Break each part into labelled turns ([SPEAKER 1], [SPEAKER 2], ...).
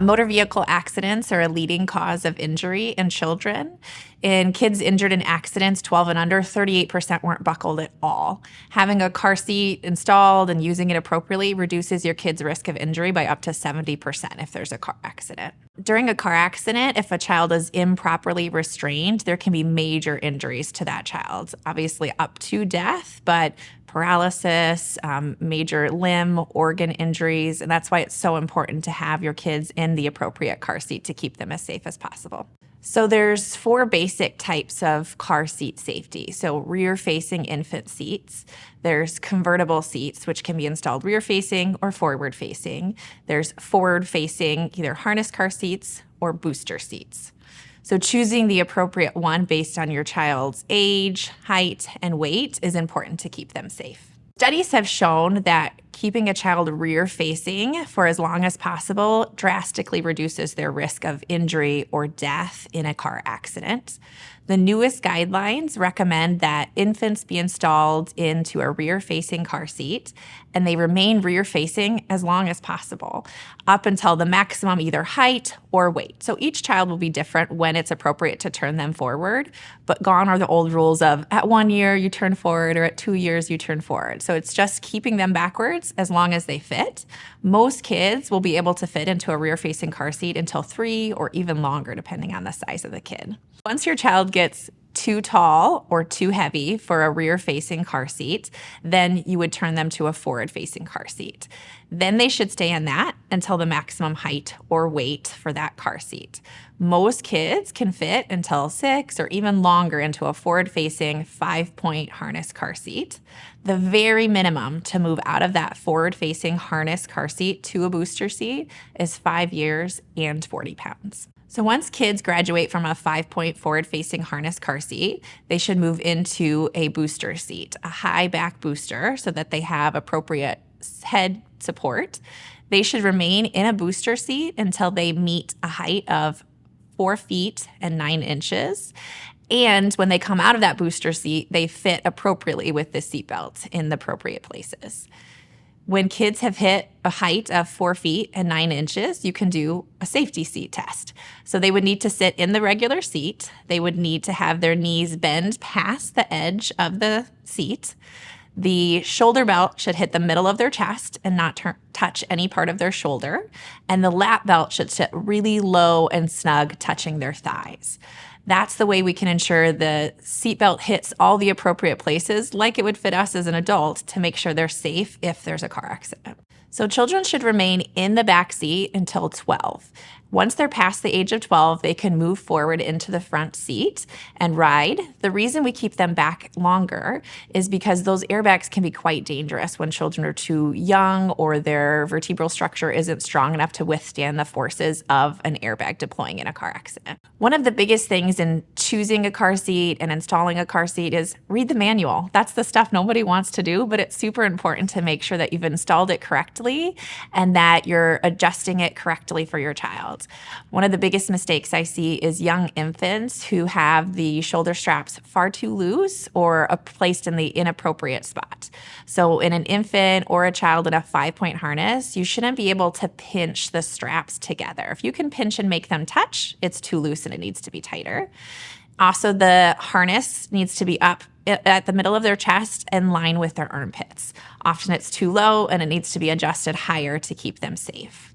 [SPEAKER 1] Motor vehicle accidents are a leading cause of injury in children. In kids injured in accidents 12 and under, 38% weren't buckled at all. Having a car seat installed and using it appropriately reduces your kid's risk of injury by up to 70% if there's a car accident. During a car accident, if a child is improperly restrained, there can be major injuries to that child, obviously up to death, but paralysis, major limb, organ injuries, and that's why it's so important to have your kids in the appropriate car seat to keep them as safe as possible. So there's 4 basic types of car seat safety. So rear-facing infant seats. There's convertible seats, which can be installed rear-facing or forward-facing. There's forward-facing, either harness car seats or booster seats. So choosing the appropriate one based on your child's age, height, and weight is important to keep them safe. Studies have shown that keeping a child rear-facing for as long as possible drastically reduces their risk of injury or death in a car accident. The newest guidelines recommend that infants be installed into a rear-facing car seat, and they remain rear-facing as long as possible, up until the maximum either height or weight. So each child will be different when it's appropriate to turn them forward, but gone are the old rules of at 1 year you turn forward or at 2 years you turn forward. So it's just keeping them backwards as long as they fit. Most kids will be able to fit into a rear-facing car seat until 3 or even longer, depending on the size of the kid. Once your child gets too tall or too heavy for a rear-facing car seat, then you would turn them to a forward-facing car seat. Then they should stay in that until the maximum height or weight for that car seat. Most kids can fit until 6 or even longer into a forward-facing 5-point harness car seat. The very minimum to move out of that forward-facing harness car seat to a booster seat is 5 years and 40 pounds. So once kids graduate from a 5-point forward-facing harness car seat, they should move into a booster seat, a high back booster, so that they have appropriate head support. They should remain in a booster seat until they meet a height of 4 feet and 9 inches. And when they come out of that booster seat, they fit appropriately with the seatbelt in the appropriate places. When kids have hit a height of 4 feet and 9 inches, you can do a safety seat test. So they would need to sit in the regular seat. They would need to have their knees bend past the edge of the seat. The shoulder belt should hit the middle of their chest and not touch any part of their shoulder. And the lap belt should sit really low and snug, touching their thighs. That's the way we can ensure the seatbelt hits all the appropriate places, like it would fit us as an adult, to make sure they're safe if there's a car accident. So children should remain in the back seat until 12. Once they're past the age of 12, they can move forward into the front seat and ride. The reason we keep them back longer is because those airbags can be quite dangerous when children are too young or their vertebral structure isn't strong enough to withstand the forces of an airbag deploying in a car accident. One of the biggest things in choosing a car seat and installing a car seat is read the manual. That's the stuff nobody wants to do, but it's super important to make sure that you've installed it correctly and that you're adjusting it correctly for your child. One of the biggest mistakes I see is young infants who have the shoulder straps far too loose or placed in the inappropriate spot. So in an infant or a child in a 5-point harness, you shouldn't be able to pinch the straps together. If you can pinch and make them touch, it's too loose and it needs to be tighter. Also, the harness needs to be up at the middle of their chest in line with their armpits. Often it's too low and it needs to be adjusted higher to keep them safe.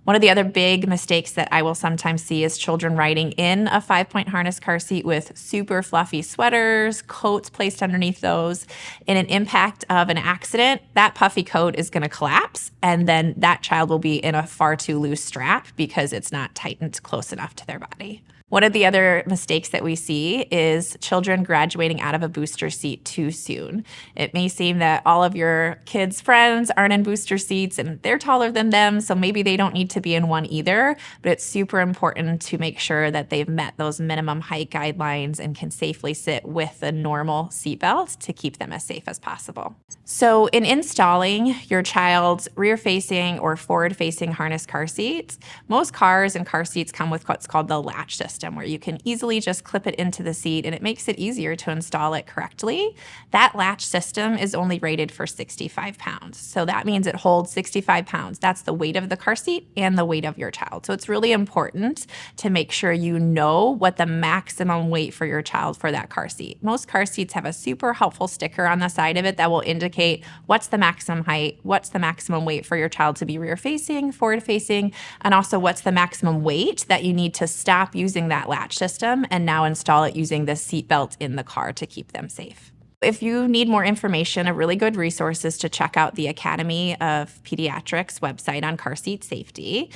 [SPEAKER 1] One of the other big mistakes that I will sometimes see is children riding in a 5-point harness car seat with super fluffy sweaters, coats placed underneath those. In an impact of an accident, that puffy coat is going to collapse, and then that child will be in a far too loose strap because it's not tightened close enough to their body. One of the other mistakes that we see is children graduating out of a booster seat too soon. It may seem that all of your kids' friends aren't in booster seats and they're taller than them, so maybe they don't need to be in one either, but it's super important to make sure that they've met those minimum height guidelines and can safely sit with a normal seatbelt to keep them as safe as possible. So in installing your child's rear-facing or forward-facing harness car seats, most cars and car seats come with what's called the latch system. system where you can easily just clip it into the seat, and it makes it easier to install it correctly. That latch system is only rated for 65 pounds. So that means it holds 65 pounds. That's the weight of the car seat and the weight of your child. So it's really important to make sure you know what the maximum weight for your child for that car seat. Most car seats have a super helpful sticker on the side of it that will indicate what's the maximum height, what's the maximum weight for your child to be rear facing, forward facing, and also what's the maximum weight that you need to stop using that latch system and now install it using the seat belt in the car to keep them safe. If you need more information, a really good resource is to check out the Academy of Pediatrics website on car seat safety.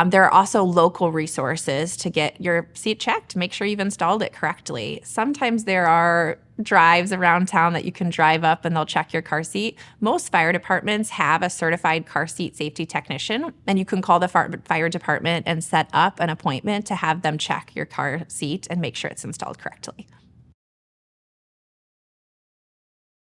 [SPEAKER 1] There are also local resources to get your seat checked, make sure you've installed it correctly. Sometimes there are drives around town that you can drive up and they'll check your car seat. Most fire departments have a certified car seat safety technician, and you can call the fire department and set up an appointment to have them check your car seat and make sure it's installed correctly.